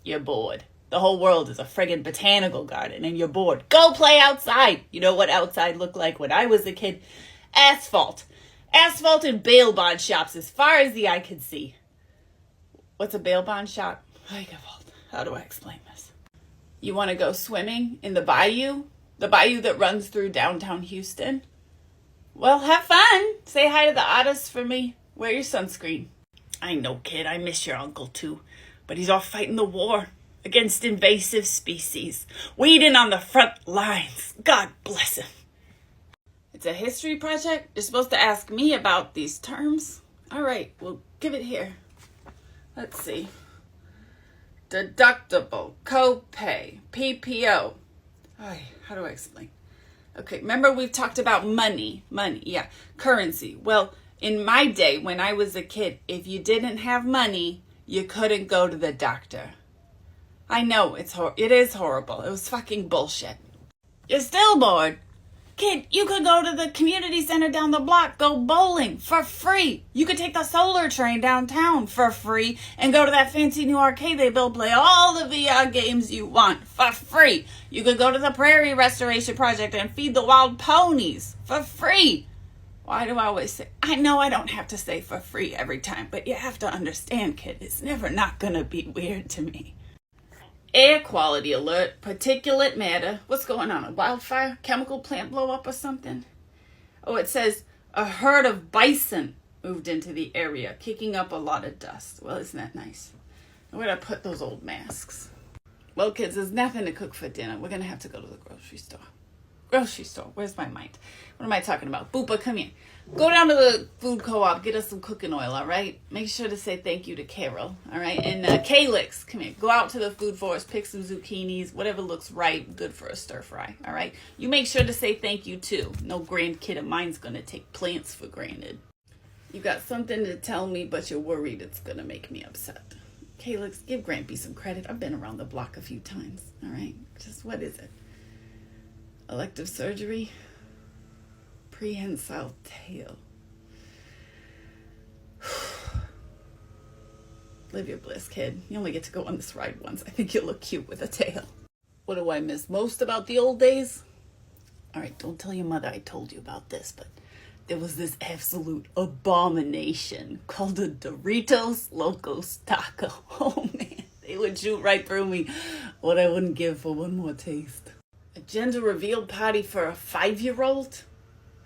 You're bored. The whole world is a friggin' botanical garden and you're bored. Go play outside. You know what outside looked like when I was a kid? Asphalt. Asphalt and bail bond shops as far as the eye could see. What's a bail bond shop? How do I explain this? You want to go swimming in the bayou? The bayou that runs through downtown Houston? Well, have fun. Say hi to the otters for me. Wear your sunscreen. I know, kid. I miss your uncle, too. But he's off fighting the war against invasive species. Weeding on the front lines. God bless him. It's a history project? You're supposed to ask me about these terms? All right, well, give it here. Let's see. Deductible, copay, PPO. How do I explain? Okay, remember we've talked about money, yeah, currency. Well, in my day, when I was a kid, if you didn't have money, you couldn't go to the doctor. I know, it is horrible. It was fucking bullshit. You're still bored. Kid, you could go to the community center down the block, go bowling for free. You could take the solar train downtown for free and go to that fancy new arcade they built, play all the VR games you want for free. You could go to the Prairie Restoration Project and feed the wild ponies for free. Why do I always say, I know I don't have to say for free every time, but you have to understand, kid, it's never not gonna be weird to me. Air quality alert, particulate matter. What's going on? A wildfire? Chemical plant blow up or something? Oh, it says a herd of bison moved into the area, kicking up a lot of dust. Well, isn't that nice? Where'd I put those old masks? Well, kids, there's nothing to cook for dinner. We're going to have to go to the grocery store. Grocery store. Where's my mind? What am I talking about? Boopa, come here. Go down to the food co-op. Get us some cooking oil, all right? Make sure to say thank you to Carol, all right? And Calyx, come here. Go out to the food forest, pick some zucchinis, whatever looks right, good for a stir fry, all right? You make sure to say thank you, too. No grandkid of mine's going to take plants for granted. You got something to tell me, but you're worried it's going to make me upset. Calyx, give Grampy some credit. I've been around the block a few times, all right? Just what is it? Elective surgery? Prehensile tail. Live your bliss, kid. You only get to go on this ride once. I think you'll look cute with a tail. What do I miss most about the old days? All right, don't tell your mother I told you about this, but there was this absolute abomination called a Doritos Locos Taco. Oh, man. They would shoot right through me. What I wouldn't give for one more taste. A gender reveal party for a 5-year-old?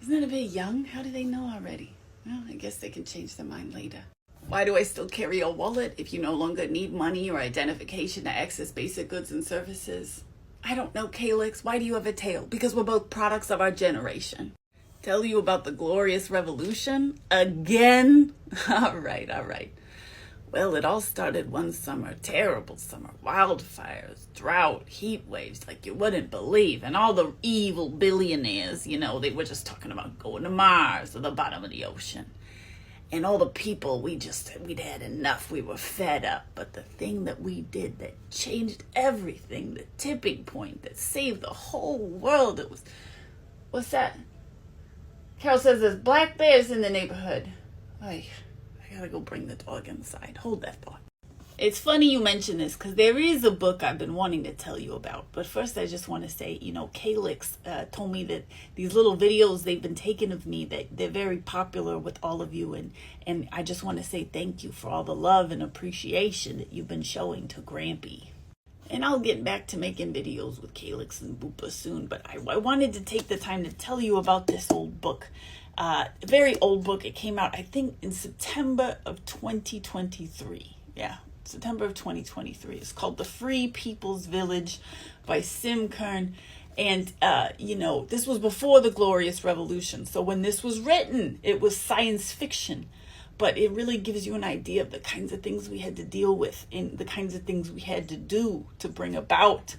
Isn't that a bit young? How do they know already? Well, I guess they can change their mind later. Why do I still carry a wallet if you no longer need money or identification to access basic goods and services? I don't know, Calyx. Why do you have a tail? Because we're both products of our generation. Tell you about the glorious revolution? Again? All right. Well, it all started one summer, terrible summer, wildfires, drought, heat waves like you wouldn't believe. And all the evil billionaires, they were just talking about going to Mars or the bottom of the ocean. And all the people, we'd had enough. We were fed up. But the thing that we did that changed everything, the tipping point that saved the whole world, it was, what's that? Carol says there's black bears in the neighborhood. I gotta go bring the dog inside. Hold that thought. It's funny you mention this because there is a book I've been wanting to tell you about. But first, I just want to say, Calyx told me that these little videos they've been taking of me, that they're very popular with all of you. And I just want to say thank you for all the love and appreciation that you've been showing to Grampy. And I'll get back to making videos with Calyx and Boopa soon. But I wanted to take the time to tell you about this old book. A very old book. It came out, I think, in September of 2023. Yeah, September of 2023. It's called The Free People's Village by Sim Kern. And, this was before the Glorious Revolution. So when this was written, it was science fiction. But it really gives you an idea of the kinds of things we had to deal with and the kinds of things we had to do to bring about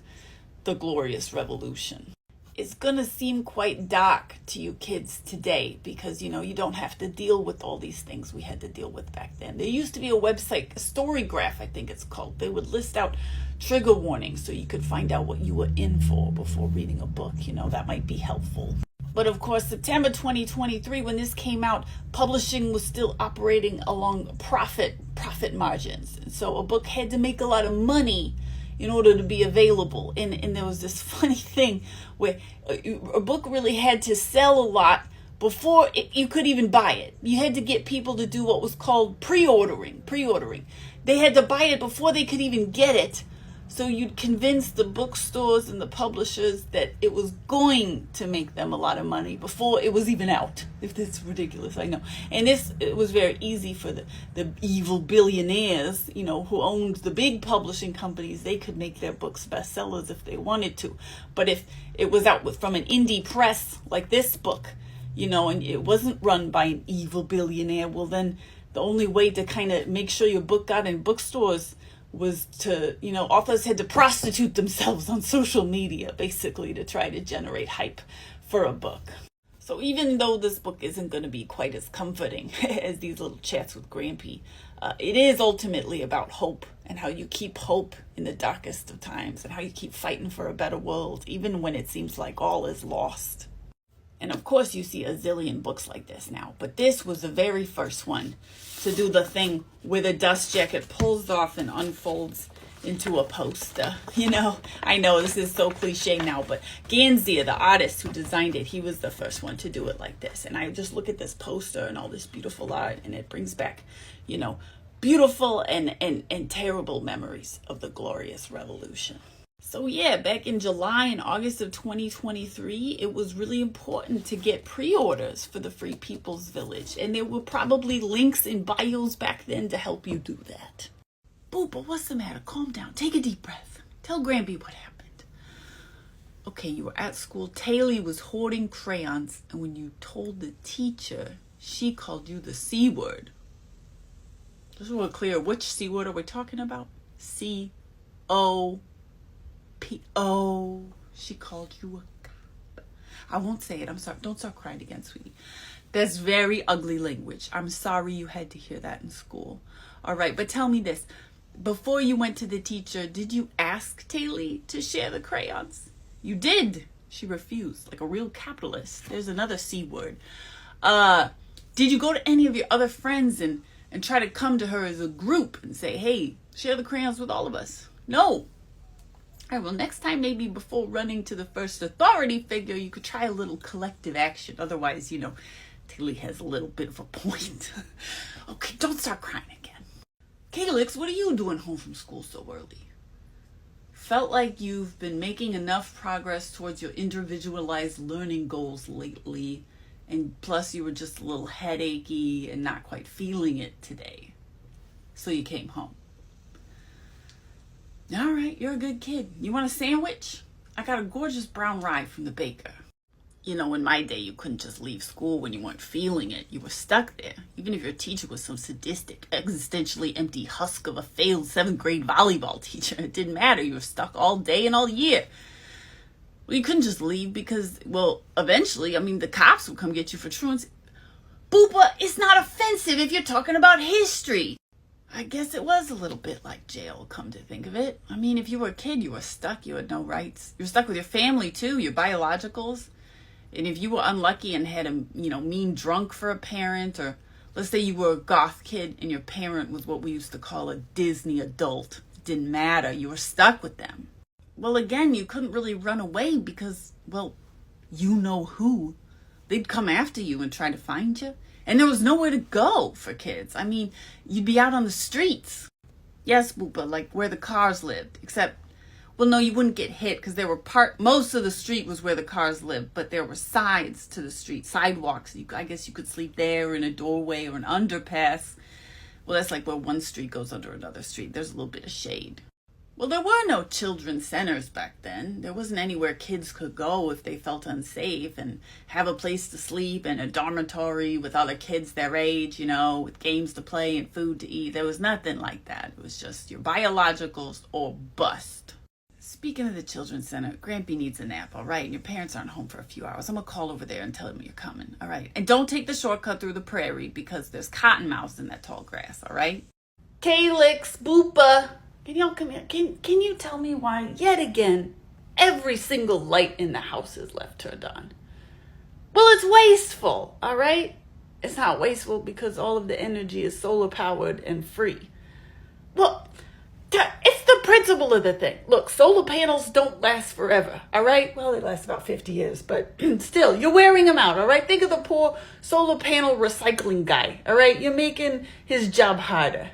the Glorious Revolution. It's going to seem quite dark to you kids today because, you don't have to deal with all these things we had to deal with back then. There used to be a website, a Storygraph, I think it's called. They would list out trigger warnings so you could find out what you were in for before reading a book. That might be helpful. But of course, September 2023, when this came out, publishing was still operating along profit margins. And so a book had to make a lot of money in order to be available. And there was this funny thing where a book really had to sell a lot before you could even buy it. You had to get people to do what was called pre-ordering. They had to buy it before they could even get it. So you'd convince the bookstores and the publishers that it was going to make them a lot of money before it was even out. If that's ridiculous, I know. And it was very easy for the evil billionaires, who owned the big publishing companies. They could make their books bestsellers if they wanted to. But if it was out from an indie press like this book, and it wasn't run by an evil billionaire, well then the only way to kind of make sure your book got in bookstores was to, authors had to prostitute themselves on social media, basically, to try to generate hype for a book. So even though this book isn't going to be quite as comforting as these little chats with Grampy, it is ultimately about hope and how you keep hope in the darkest of times and how you keep fighting for a better world, even when it seems like all is lost. And of course you see a zillion books like this now, but this was the very first one to do the thing where the dust jacket pulls off and unfolds into a poster. I know this is so cliche now, but Ganzia, the artist who designed it, he was the first one to do it like this. And I just look at this poster and all this beautiful art, and it brings back, beautiful and terrible memories of the glorious revolution. So yeah, back in July and August of 2023, it was really important to get pre-orders for the Free People's Village. And there were probably links in bios back then to help you do that. Boopa, what's the matter? Calm down. Take a deep breath. Tell Grampy what happened. Okay, you were at school. Taylor was hoarding crayons. And when you told the teacher, she called you the C word. Just want to clear, which C word are we talking about? C-O. P-O. She called you a cop. I won't say it. I'm sorry. Don't start crying again, sweetie. That's very ugly language. I'm sorry you had to hear that in school. All right, but tell me this. Before you went to the teacher, did you ask Taylor to share the crayons? You did. She refused, like a real capitalist. There's another C word. Did you go to any of your other friends and try to come to her as a group and say, hey, share the crayons with all of us? No. All right, well, next time, maybe before running to the first authority figure, you could try a little collective action. Otherwise, Tilly has a little bit of a point. Okay, don't start crying again. Calyx, what are you doing home from school so early? Felt like you've been making enough progress towards your individualized learning goals lately, and plus you were just a little headachy and not quite feeling it today. So you came home. All right, you're a good kid. You want a sandwich? I got a gorgeous brown rye from the baker. In my day, you couldn't just leave school when you weren't feeling it. You were stuck there. Even if your teacher was some sadistic, existentially empty husk of a failed 7th grade volleyball teacher, it didn't matter. You were stuck all day and all year. Well, you couldn't just leave because, eventually, the cops would come get you for truancy. Boopa, it's not offensive if you're talking about history. I guess it was a little bit like jail, come to think of it. If you were a kid, you were stuck. You had no rights. You were stuck with your family, too, your biologicals. And if you were unlucky and had a, mean drunk for a parent, or let's say you were a goth kid and your parent was what we used to call a Disney adult, it didn't matter. You were stuck with them. Well, again, you couldn't really run away because, you know who. They'd come after you and try to find you. And there was nowhere to go for kids. You'd be out on the streets. Yes, Boopa, like where the cars lived. Except, no, you wouldn't get hit because most of the street was where the cars lived, but there were sides to the street, sidewalks. I guess you could sleep there in a doorway or an underpass. Well, that's like where one street goes under another street. There's a little bit of shade. Well, there were no children's centers back then. There wasn't anywhere kids could go if they felt unsafe and have a place to sleep and a dormitory with other kids their age, with games to play and food to eat. There was nothing like that. It was just your biologicals or bust. Speaking of the children's center, Grampy needs a nap, all right? And your parents aren't home for a few hours. I'm going to call over there and tell them you're coming, all right? And don't take the shortcut through the prairie because there's cottonmouths in that tall grass, all right? Calyx, Boopa. Can y'all come here? Can you tell me why, yet again, every single light in the house is left turned on? Well, it's wasteful, all right? It's not wasteful because all of the energy is solar powered and free. Well, it's the the principle of the thing. Look, solar panels don't last forever, all right? Well, they last about 50 years, but still, you're wearing them out, all right? Think of the poor solar panel recycling guy, all right? You're making his job harder.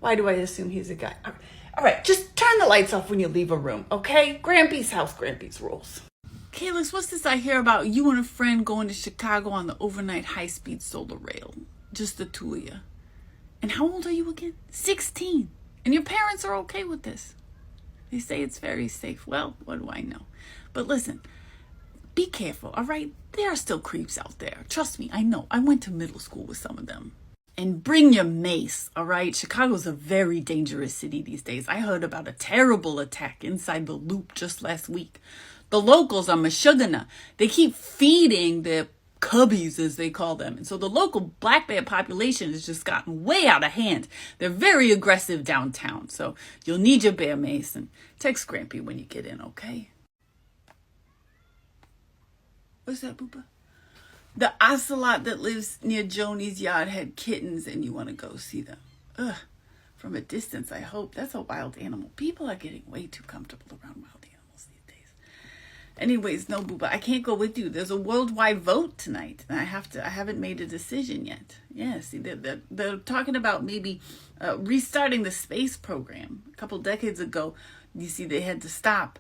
Why do I assume he's a guy? All right, just turn the lights off when you leave a room, okay? Grampy's house, Grampy's rules. Calyx, what's this I hear about you and a friend going to Chicago on the overnight high-speed solar rail? Just the two of you. And how old are you again? 16. And your parents are okay with this. They say it's very safe. Well, what do I know? But listen, be careful, all right? There are still creeps out there. Trust me, I know. I went to middle school with some of them. And bring your mace, all right? Chicago's a very dangerous city these days. I heard about a terrible attack inside the Loop just last week. The locals are mashugana. They keep feeding their cubbies, as they call them. And so the local black bear population has just gotten way out of hand. They're very aggressive downtown. So you'll need your bear mace, and text Grampy when you get in, okay? What's that, Boopa? The ocelot that lives near Joni's yard had kittens, and you want to go see them. Ugh. From a distance, I hope. That's a wild animal. People are getting way too comfortable around wild animals these days. Anyways, no, Booba, I can't go with you. There's a worldwide vote tonight, and I haven't made a decision yet. Yeah, see, they're talking about maybe restarting the space program. A couple decades ago, you see, they had to stop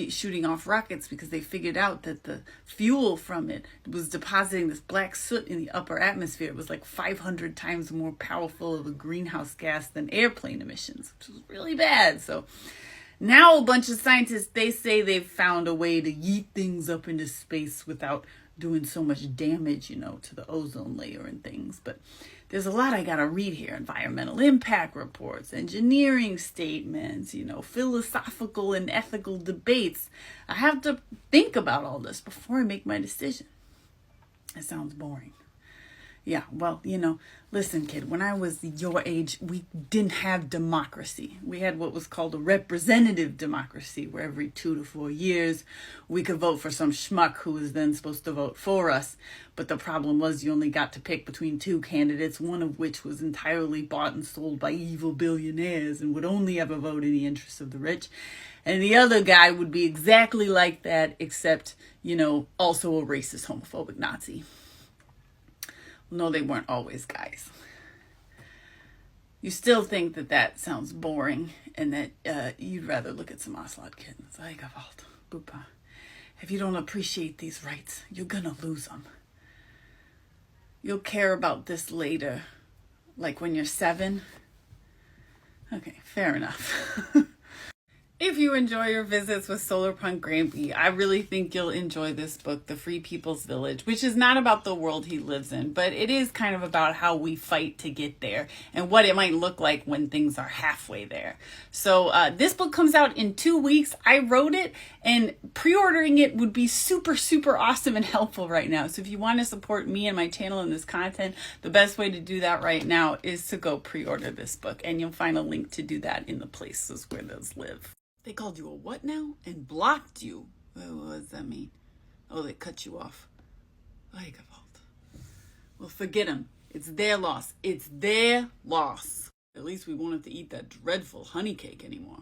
shooting off rockets because they figured out that the fuel from it was depositing this black soot in the upper atmosphere. It was like 500 times more powerful of a greenhouse gas than airplane emissions, which was really bad. So now a bunch of scientists, they say they've found a way to yeet things up into space without doing so much damage, to the ozone layer and things. But there's a lot I gotta read here. Environmental impact reports, engineering statements, philosophical and ethical debates. I have to think about all this before I make my decision. It sounds boring. Yeah, well, listen, kid, when I was your age, we didn't have democracy. We had what was called a representative democracy, where every 2 to 4 years we could vote for some schmuck who was then supposed to vote for us. But the problem was you only got to pick between 2 candidates, one of which was entirely bought and sold by evil billionaires and would only ever vote in the interests of the rich. And the other guy would be exactly like that, except, also a racist, homophobic Nazi. No, they weren't always guys. You still think that sounds boring and that you'd rather look at some ocelot kittens. I gavalt, Boopa. If you don't appreciate these rights, you're gonna lose them. You'll care about this later, like when you're 7. Okay, fair enough. If you enjoy your visits with Solarpunk Grampy, I really think you'll enjoy this book, The Free People's Village, which is not about the world he lives in, but it is kind of about how we fight to get there and what it might look like when things are halfway there. So this book comes out in 2 weeks. I wrote it, and pre-ordering it would be super, super awesome and helpful right now. So if you want to support me and my channel and this content, the best way to do that right now is to go pre-order this book, and you'll find a link to do that in the places where those live. They called you a what now? And blocked you. What does that mean? Oh, they cut you off. Like a fault. Well, forget them. It's their loss. It's their loss. At least we won't have to eat that dreadful honey cake anymore.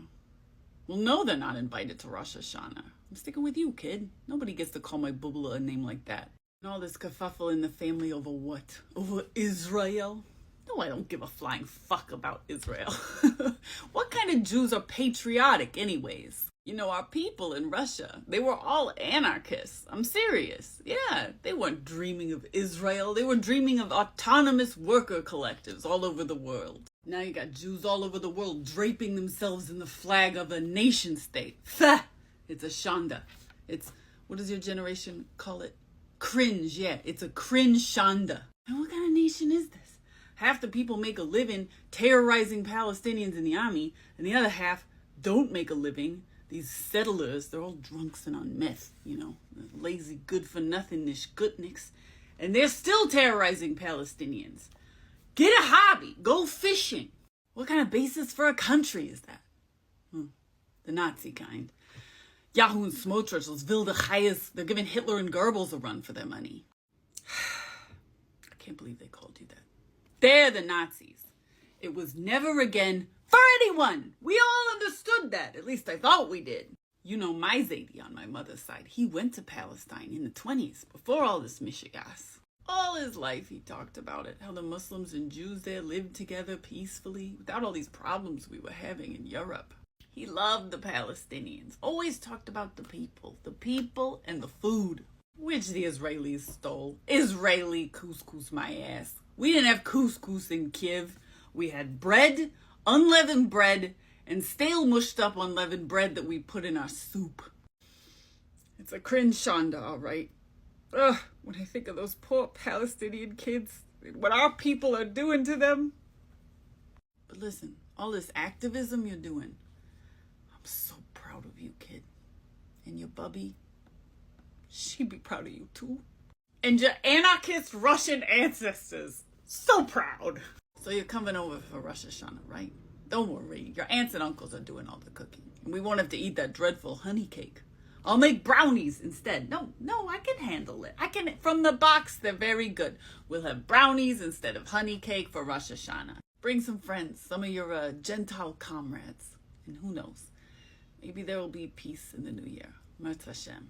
Well, no, they're not invited to Rosh Hashanah. I'm sticking with you, kid. Nobody gets to call my bubula a name like that. And all this kerfuffle in the family over what? Over Israel? No, I don't give a flying fuck about Israel. What kind of Jews are patriotic anyways? Our people in Russia, they were all anarchists. I'm serious. Yeah, they weren't dreaming of Israel. They were dreaming of autonomous worker collectives all over the world. Now you got Jews all over the world draping themselves in the flag of a nation state. It's a shanda. It's, what does your generation call it? Cringe, yeah. It's a cringe shanda. And what kind of nation is this? Half the people make a living terrorizing Palestinians in the army, and the other half don't make a living. These settlers, they're all drunks and on meth, lazy good-for-nothingness gutniks, and they're still terrorizing Palestinians. Get a hobby. Go fishing. What kind of basis for a country is that? The Nazi kind. Yahoo and Smotrich, those wilde chayes, they're giving Hitler and Goebbels a run for their money. I can't believe they called you that. They're the Nazis. It was never again for anyone. We all understood that. At least I thought we did. You know, my Zeyde on my mother's side, he went to Palestine in the 20s, before all this mishigas. All his life he talked about it, how the Muslims and Jews there lived together peacefully, without all these problems we were having in Europe. He loved the Palestinians, always talked about the people and the food, which the Israelis stole. Israeli couscous, my ass. We didn't have couscous in Kiev. We had bread, unleavened bread, and stale mushed up unleavened bread that we put in our soup. It's a cringe shonda, all right. Ugh, when I think of those poor Palestinian kids, and what our people are doing to them. But listen, all this activism you're doing, I'm so proud of you, kid. And your bubby, she'd be proud of you too. And your anarchist Russian ancestors, so proud. So you're coming over for Rosh Hashanah, right? Don't worry, your aunts and uncles are doing all the cooking. And we won't have to eat that dreadful honey cake. I'll make brownies instead. No, I can handle it. From the box, they're very good. We'll have brownies instead of honey cake for Rosh Hashanah. Bring some friends, some of your Gentile comrades. And who knows, maybe there will be peace in the new year. Mirz Hashem.